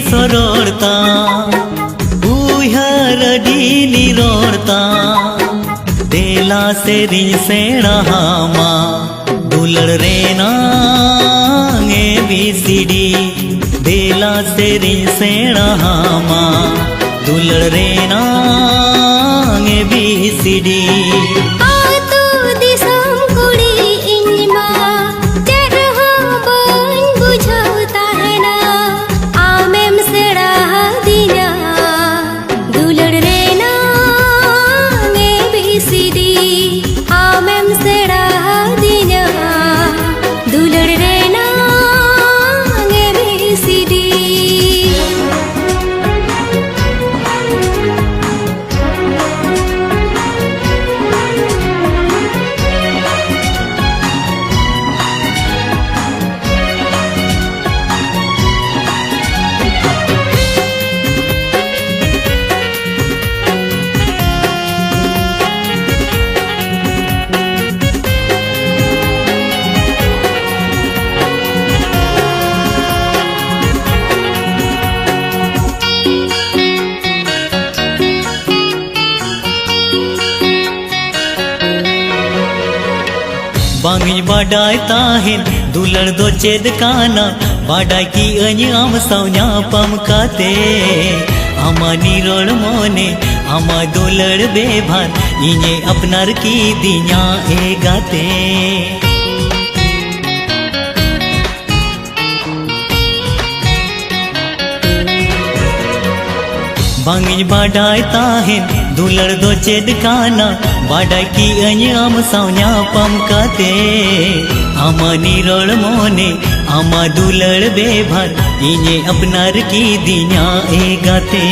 सरड़ता उहर डीली रोड़ता देला से री सेड़ा हामा दुलड़ रेना ए बी सी डी देला से री सेड़ा हामा दुलड़ रेना ए बी सी डी बांगी बाडाय ताहिन दुलड़ दो चेद काना बाडाय की अञाम सौन्या पम काते आमा निरोड़ मोने आमा दुलड़ बेभान इने अपनार की दिन्या ए गाते बांगी बाडाय ताहिन दुलड़ दो चेद काना बाडाय की अञाम सौन्या पम काते आमा निरोड़ मोने आमा दुलड़ बेभान इने अपनार की दिन्या ए गाते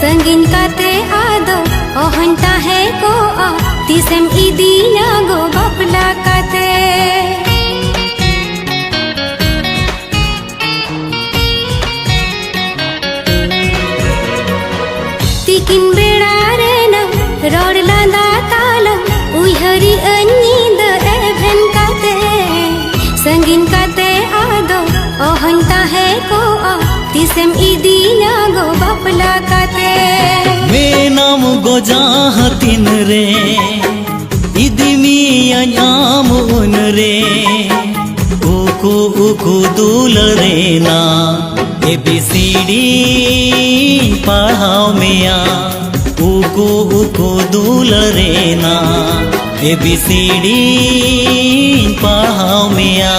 संगिन काते आदो ओहंता है को आ तिसम इदिना गो बपला काते तिकिन बेड़ा रे न रोड लांदा तालम उहरी अन्नींद एभन काते संगिन काते आदो ओहंता है को आ तिसम इदिना गो बपला काते मेनाम गोजा हतिन रे इदमी अञाम उन रे उकु उकु दुल रेना ए बी सी डी पढ़ाओ मिया उकु उकु दुल रेना ए बी सी डी पढ़ाओ मिया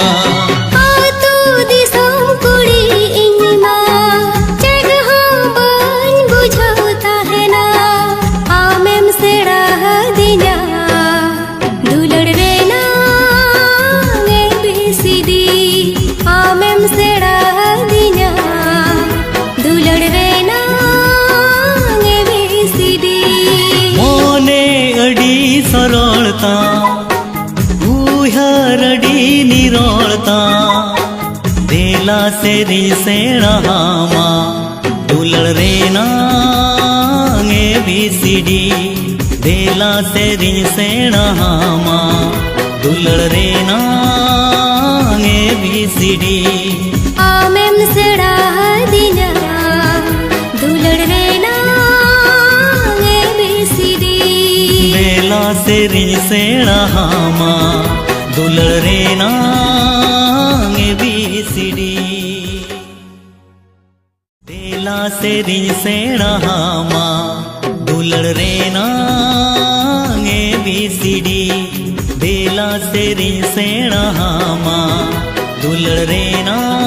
से रिंग सेणा हामा दुलड़ रे नांग ABCD देला से रिंग सेणा हामा दुलड़ रे नांग ABCD आमेम सेड़ा दिना दुलड़ रे नांग ABCD देला से रिंग सेणा हामा दुलड़ रे नांग ABCD देला से रिंग सेणा हामा दुलड़ रे नांग ABCD देला से रिंग सेणा हामा दुलड़ रे नांग